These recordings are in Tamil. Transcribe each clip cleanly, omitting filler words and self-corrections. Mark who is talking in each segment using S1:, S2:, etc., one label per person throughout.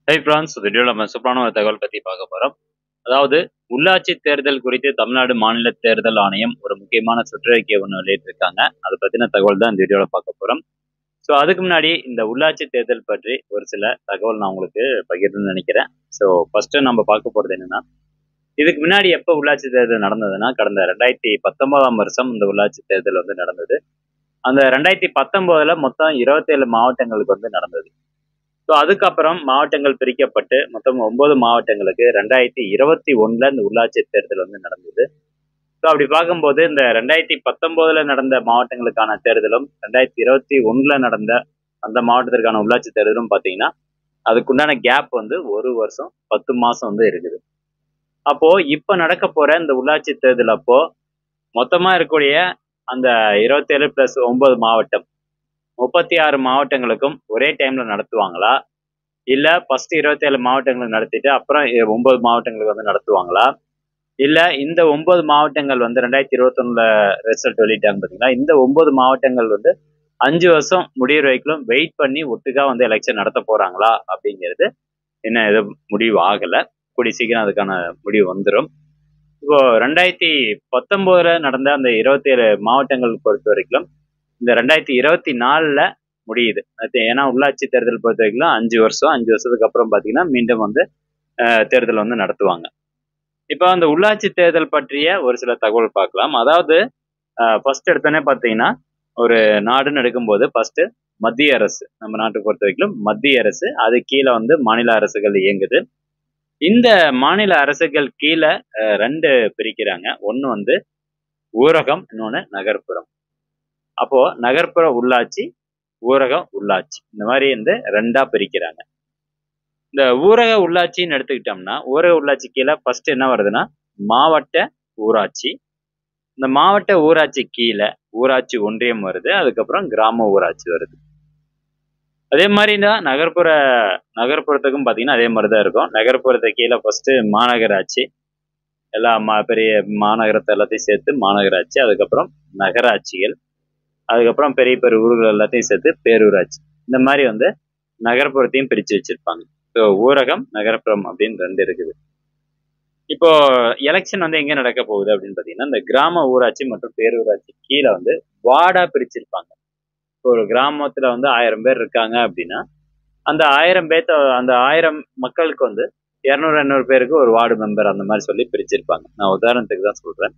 S1: ஹை ஃப்ரான்ஸ் வீடியோவில் நம்ம சூப்பரான ஒரு தகவல் பற்றி பார்க்க போகிறோம். அதாவது உள்ளாட்சி தேர்தல் குறித்து தமிழ்நாடு மாநில தேர்தல் ஆணையம் ஒரு முக்கியமான சுற்றறிக்கை ஒன்று வெளியிட்டிருக்காங்க. அதை பற்றின தகவல் தான் இந்த வீடியோவில் பார்க்க போகிறோம். ஸோ அதுக்கு முன்னாடி இந்த உள்ளாட்சி தேர்தல் பற்றி ஒரு சில தகவல் நான் உங்களுக்கு பகிர்ணும்னு நினைக்கிறேன். ஸோ ஃபர்ஸ்ட் நம்ம பார்க்க போகிறது என்னன்னா, இதுக்கு முன்னாடி எப்போ உள்ளாட்சி தேர்தல் நடந்ததுன்னா, கடந்த 2019 வருஷம் இந்த உள்ளாட்சி தேர்தல் வந்து நடந்தது. அந்த 2019 மொத்தம் 27 மாவட்டங்களுக்கு வந்து நடந்தது. ஸோ அதுக்கப்புறம் மாவட்டங்கள் பிரிக்கப்பட்டு மொத்தம் 9 மாவட்டங்களுக்கு 2021 இந்த உள்ளாட்சி தேர்தல் வந்து நடந்தது. ஸோ அப்படி பார்க்கும்போது இந்த 2019 நடந்த மாவட்டங்களுக்கான தேர்தலும் 2021 நடந்த அந்த மாவட்டத்திற்கான உள்ளாட்சி தேர்தலும் பார்த்தீங்கன்னா, அதுக்குண்டான கேப் வந்து 1 வருஷம் 10 மாசம் வந்து இருக்குது. அப்போ இப்ப நடக்க போற இந்த உள்ளாட்சி தேர்தல் அப்போ மொத்தமா இருக்கக்கூடிய அந்த 27+9 மாவட்டம் 36 மாவட்டங்களுக்கும் ஒரே டைம்ல நடத்துவாங்களா, இல்ல ஃபர்ஸ்ட் 27 மாவட்டங்களுக்கு நடத்திட்டு அப்புறம் 9 மாவட்டங்களுக்கு வந்து நடத்துவாங்களா, இல்ல இந்த 9 மாவட்டங்கள் வந்து 2021 ரிசல்ட் வெளியிட்டாங்க பாத்தீங்களா, இந்த 9 மாவட்டங்கள் வந்து 5 வருஷம் முடிகிற வரைக்கும் வெயிட் பண்ணி ஒட்டுக்கா வந்து எலெக்ஷன் நடத்த போறாங்களா அப்படிங்கிறது இன்னும் எதுவும் முடிவு ஆகல. கூடி சீக்கிரம் அதுக்கான முடிவு வந்துடும். இப்போ 2019 நடந்த அந்த 27 மாவட்டங்கள் பொறுத்த வரைக்கும் இந்த 2024 முடியுது. ஏன்னா உள்ளாட்சி தேர்தல் பொறுத்த வரைக்கும் 5 வருஷம், 5 வருஷத்துக்கு அப்புறம் பாத்தீங்கன்னா மீண்டும் வந்து தேர்தல் வந்து நடத்துவாங்க. இப்போ அந்த உள்ளாட்சி தேர்தல் பற்றிய ஒரு சில தகவல் பார்க்கலாம். அதாவது ஃபர்ஸ்ட் எடுத்தோன்னே பாத்தீங்கன்னா, ஒரு நாடுன்னு எடுக்கும்போது ஃபர்ஸ்ட் மத்திய அரசு, நம்ம நாட்டை பொறுத்த வரைக்கும் மத்திய அரசு, அது கீழே வந்து மாநில அரசுகள் இயங்குது. இந்த மாநில அரசுகள் கீழே 2 பிரிக்கிறாங்க. ஒன்னு வந்து ஊரகம், இன்னொன்னு நகர்ப்புறம். அப்போ நகர்ப்புற உள்ளாட்சி, ஊரக உள்ளாட்சி, இந்த மாதிரி வந்து 2ஆ பிரிக்கிறாங்க. இந்த ஊரக உள்ளாட்சின்னு எடுத்துக்கிட்டோம்னா, ஊரக உள்ளாட்சி கீழே ஃபர்ஸ்ட் என்ன வருதுன்னா மாவட்ட ஊராட்சி. இந்த மாவட்ட ஊராட்சி கீழே ஊராட்சி ஒன்றியம் வருது, அதுக்கப்புறம் கிராம ஊராட்சி வருது. அதே மாதிரி தான் நகர்ப்புறத்துக்கும் பார்த்தீங்கன்னா அதே மாதிரி தான் இருக்கும். நகர்ப்புறத்தை கீழே ஃபர்ஸ்ட் மாநகராட்சி, எல்லா பெரிய மாநகரத்தை எல்லாத்தையும் சேர்த்து மாநகராட்சி, அதுக்கப்புறம் நகராட்சிகள், அதுக்கப்புறம் பெரிய பெரிய ஊர்கள் எல்லாத்தையும் சேர்த்து பேரூராட்சி. இந்த மாதிரி வந்து நகர்ப்புறத்தையும் பிரிச்சு வச்சிருப்பாங்க. ஸோ ஊரகம், நகர்ப்புறம் அப்படின்னு 2 இருக்குது. இப்போ எலெக்ஷன் வந்து எங்க நடக்க போகுது அப்படின்னு பாத்தீங்கன்னா, இந்த கிராம ஊராட்சி மற்றும் பேரூராட்சி கீழே வந்து வார்டா பிரிச்சிருப்பாங்க. ஒரு கிராமத்துல வந்து 1000 பேர் இருக்காங்க அப்படின்னா, அந்த 1000 மக்களுக்கு வந்து 200 பேருக்கு ஒரு வார்டு மெம்பர் அந்த மாதிரி சொல்லி பிரிச்சிருப்பாங்க. நான் உதாரணத்துக்கு தான் சொல்றேன்.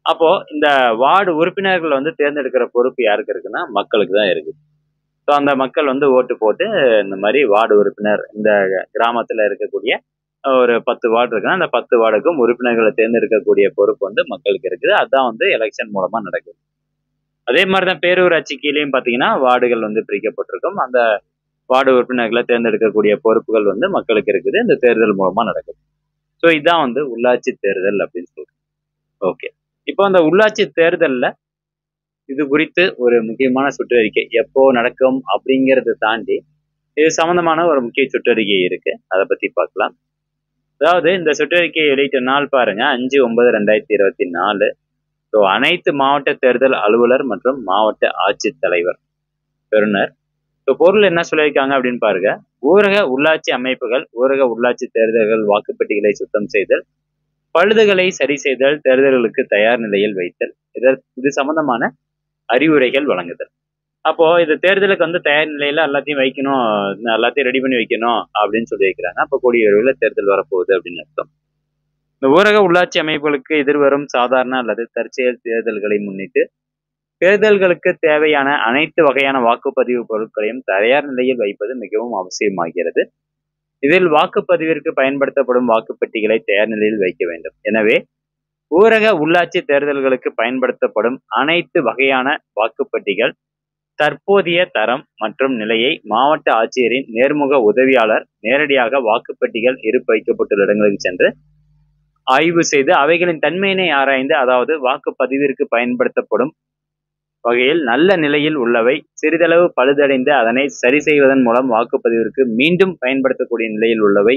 S1: அப்போ இந்த வார்டு உறுப்பினர்கள் வந்து தேர்ந்தெடுக்கிற பொறுப்பு யாருக்கு இருக்குன்னா மக்களுக்கு தான் இருக்கு. ஸோ அந்த மக்கள் வந்து ஓட்டு போட்டு இந்த மாதிரி வார்டு உறுப்பினர், இந்த கிராமத்துல இருக்கக்கூடிய ஒரு 10 வார்டு இருக்குன்னா அந்த 10 வார்டுக்கும் உறுப்பினர்களை தேர்ந்தெடுக்கக்கூடிய பொறுப்பு வந்து மக்களுக்கு இருக்குது. அதுதான் வந்து எலெக்ஷன் மூலமா நடக்குது. அதே மாதிரிதான் பேரூராட்சி கீழேயும் பாத்தீங்கன்னா வார்டுகள் வந்து பிரிக்கப்பட்டிருக்கும். அந்த வார்டு உறுப்பினர்களை தேர்ந்தெடுக்கக்கூடிய பொறுப்புகள் வந்து மக்களுக்கு இருக்குது. இந்த தேர்தல் மூலமா நடக்குது. ஸோ இதுதான் வந்து உள்ளாட்சி தேர்தல் அப்படின்னு சொல்றோம். ஓகே, இப்போ அந்த உள்ளாட்சி தேர்தல்ல இது குறித்து ஒரு முக்கியமான சுற்றறிக்கை எப்போ நடக்கும் அப்படிங்கறத தாண்டி இது சம்பந்தமான ஒரு முக்கிய சுற்றறிக்கை இருக்கு. அதை பத்தி பார்க்கலாம். அதாவது இந்த சுற்றறிக்கையை வெளியிட்ட நாள் பாருங்க, 5/9/2024. ஸோ அனைத்து மாவட்ட தேர்தல் அலுவலர் மற்றும் மாவட்ட ஆட்சித்தலைவர் பெறுநர். ஸோ பொருள் என்ன சொல்லியிருக்காங்க அப்படின்னு பாருங்க. ஊரக உள்ளாட்சி அமைப்புகள், ஊரக உள்ளாட்சி தேர்தல்கள் வாக்குப்பெட்டிகளை சுத்தம் செய்தல், பழுதுகளை சரி செய்தல், தேர்தல்களுக்கு தயார் நிலையில் வைத்தல், இது சம்பந்தமான அறிவுரைகள் வழங்குதல். அப்போ இது தேர்தலுக்கு வந்து தயார் நிலையில எல்லாத்தையும் வைக்கணும், எல்லாத்தையும் ரெடி பண்ணி வைக்கணும் அப்படின்னு சொல்லி வைக்கிறாங்க. அப்போ கூடிய விரைவில் தேர்தல் வரப்போகுது அப்படின்னு அர்த்தம். இந்த ஊரக உள்ளாட்சி அமைப்புகளுக்கு எதிர்வரும் சாதாரண அல்லது தற்செயல் தேர்தல்களை முன்னிட்டு தேர்தல்களுக்கு தேவையான அனைத்து வகையான வாக்குப்பதிவு பொருட்களையும் தயார் நிலையில் வைப்பது மிகவும் அவசியமாகிறது. இதில் வாக்குப்பதிவிற்கு பயன்படுத்தப்படும் வாக்குப்பெட்டிகளை தயார் நிலையில் வைக்க வேண்டும். எனவே ஊரக உள்ளாட்சி தேர்தல்களுக்கு பயன்படுத்தப்படும் அனைத்து வகையான வாக்குப்பெட்டிகள் தற்போதைய தரம் மற்றும் நிலையை மாவட்ட ஆட்சியரின் நேர்முக உதவியாளர் நேரடியாக வாக்குப்பெட்டிகள் இருப்பு வைக்கப்பட்டுள்ள இடங்களுக்கு சென்று ஆய்வு செய்து அவைகளின் தன்மையினை ஆராய்ந்து, அதாவது வாக்குப்பதிவிற்கு பயன்படுத்தப்படும் வகையில் நல்ல நிலையில் உள்ளவை, சிறிதளவு பழுதடைந்து அதனை சரி செய்வதன் மூலம் வாக்குப்பதிவிற்கு மீண்டும் பயன்படுத்தக்கூடிய நிலையில் உள்ளவை,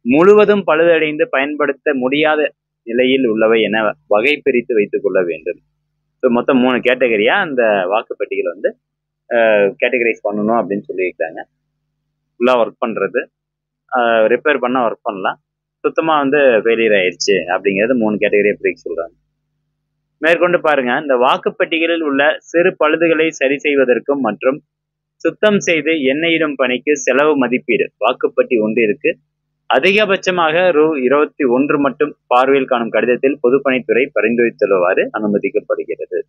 S1: முழுவதும் பழுதடைந்து பயன்படுத்த முடியாத நிலையில் உள்ளவை என வகை பிரித்து வைத்துக் கொள்ள வேண்டும். ஸோ மொத்தம் 3 கேட்டகரியா அந்த வாக்குப்பெட்டிகள் வந்து கேட்டகரைஸ் பண்ணணும் அப்படின்னு சொல்லியிருக்காங்க. ஃபுல்லாக ஒர்க் பண்ணுறது, ரிப்பேர் பண்ண ஒர்க் பண்ணலாம். சுத்தமா வந்து ஃபெயிலியர் ஆயிடுச்சு அப்படிங்கிறது 3 கேட்டகரியா பிரிக்க சொல்றாங்க. மேற்கொண்டு பாருங்க, இந்த வாக்குப்பெட்டிகளில் உள்ள சிறு பழுதுகளை சரி செய்வதற்கும் மற்றும் சுத்தம் செய்து எண்ணெயிடும் பணிக்கு செலவு மதிப்பீடு. வாக்குப்பெட்டி ஒன்றிற்கு அதிகபட்சமாக ரூ. 21 மட்டும் பார்வையில் காணும் கடிதத்தில் பொதுப்பணித்துறை பரிந்துரைத்துள்ளவாறு அனுமதிக்கப்படுகிறது.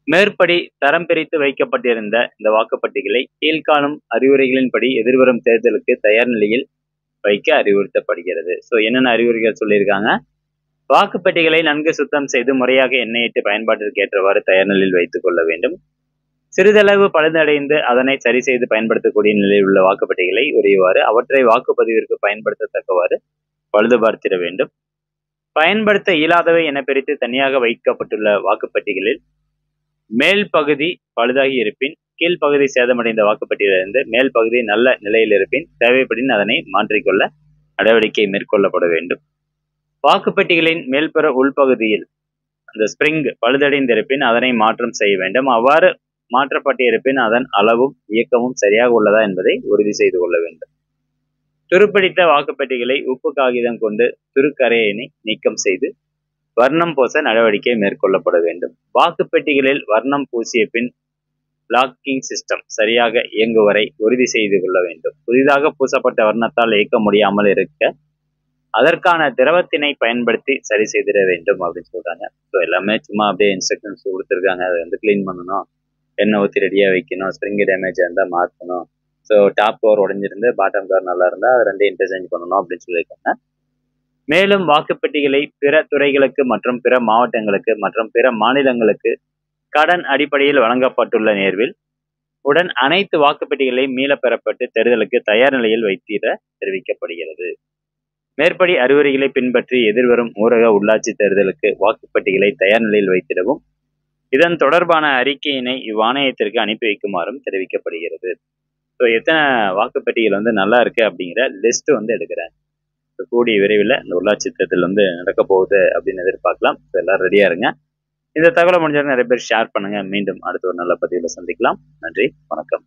S1: மேற்படி தரம் பிரித்து வைக்கப்பட்டிருந்த இந்த வாக்குப்பெட்டிகளை கீழ்காணும் அறிவுரைகளின்படி எதிர்வரும் தேர்தலுக்கு தயார் நிலையில் வைக்க அறிவுறுத்தப்படுகிறது. ஸோ என்னென்ன அறிவுரைகள் சொல்லியிருக்காங்க? வாக்குப்பெட்டிகளை நன்கு சுத்தம் செய்து முறையாக எண்ணெயிட்டு பயன்பாட்டிற்கு ஏற்றவாறு தயார் நிலையில் வைத்துக் கொள்ள வேண்டும். சிறிதளவு பழுதடைந்து அதனை சரி செய்து பயன்படுத்தக்கூடிய நிலையில் உள்ள வாக்குப்பெட்டிகளை உரியவாறு அவற்றை வாக்குப்பதிவிற்கு பயன்படுத்தத்தக்கவாறு பழுது பார்த்திட வேண்டும். பயன்படுத்த இயலாதவை என பிரித்து தனியாக வைக்கப்பட்டுள்ள வாக்குப்பெட்டிகளில் மேல் பகுதி பழுதாகி இருப்பின், கீழ்ப்பகுதி சேதமடைந்த வாக்குப்பெட்டியிலிருந்து மேல் பகுதி நல்ல நிலையில் இருப்பின் தேவைப்படின் அதனை மாற்றிக்கொள்ள நடவடிக்கை மேற்கொள்ளப்பட வேண்டும். வாக்குப்பெட்டிகளின் மேல்புற உள்பகுதியில் அந்த ஸ்பிரிங் பழுதடைந்திருப்பின் அதனை மாற்றம் செய்ய வேண்டும். அவ்வாறு மாற்றப்பட்டிருப்பின் அதன் அளவும் இயக்கமும் சரியாக உள்ளதா என்பதை உறுதி செய்து கொள்ள வேண்டும். துருப்பிடித்த வாக்குப்பெட்டிகளை உப்பு காகிதம் கொண்டு துருக்கரையினை நீக்கம் செய்து வர்ணம் பூச நடவடிக்கை மேற்கொள்ளப்பட வேண்டும். வாக்குப்பெட்டிகளில் வர்ணம் பூசிய பின் லாக்கிங் சிஸ்டம் சரியாக இயங்குவரை உறுதி செய்து கொள்ள வேண்டும். புதிதாக பூசப்பட்ட வர்ணத்தால் இயக்க முடியாமல் இருக்க அதற்கான திரவத்தினை பயன்படுத்தி சரி செய்திட வேண்டும் அப்படின்னு சொல்றாங்க. ஸோ எல்லாமே சும்மா அப்படியே இன்ஸ்ட்ரக்ஷன்ஸ் கொடுத்துருக்காங்க. அதை வந்து கிளீன் பண்ணணும், எண்ணெய் ஊற்றி ரெடியாக வைக்கணும், ஸ்ப்ரிங் டேமேஜ் இருந்தால் மாற்றணும், ஸோ டாப் கவர் உடஞ்சிருந்து பாட்டம் கவர் நல்லா இருந்தால் அது ரெண்டையும் இன்டர்சேஞ்ச் பண்ணணும் அப்படின்னு சொல்லியிருக்காங்க. மேலும் வாக்குப்பெட்டிகளை பிற துறைகளுக்கு மற்றும் பிற மாவட்டங்களுக்கு மற்றும் பிற மாநிலங்களுக்கு கடன் அடிப்படையில் வழங்கப்பட்டுள்ள நேர்வில் உடன் அனைத்து வாக்குப்பெட்டிகளை மீள பெறப்பட்டு தேர்தலுக்கு தயார் நிலையில் வைத்திட தெரிவிக்கப்படுகிறது. மேற்படி அறிவுரைகளை பின்பற்றி எதிர்வரும் ஊரக உள்ளாட்சி தேர்தலுக்கு வாக்குப்பெட்டிகளை தயார் நிலையில் வைத்திடவும் இதன் தொடர்பான அறிக்கையினை இவ்வாணையத்திற்கு அனுப்பி வைக்குமாறும் தெரிவிக்கப்படுகிறது. ஸோ எத்தனை வாக்குப்பெட்டிகள் வந்து நல்லா இருக்கு அப்படிங்கிற லிஸ்ட் வந்து எடுக்கிறேன். கூடிய விரைவில் இந்த உள்ளாட்சி தேர்தல் வந்து நடக்க போகுது அப்படின்னு எதிர்பார்க்கலாம். எல்லாரும் ரெடியா இருங்க. இந்த தகவலை முடிஞ்சவங்க நிறைய பேர் ஷேர் பண்ணுங்க. மீண்டும் அடுத்த ஒரு நல்ல பதிவில் சந்திக்கலாம். நன்றி, வணக்கம்.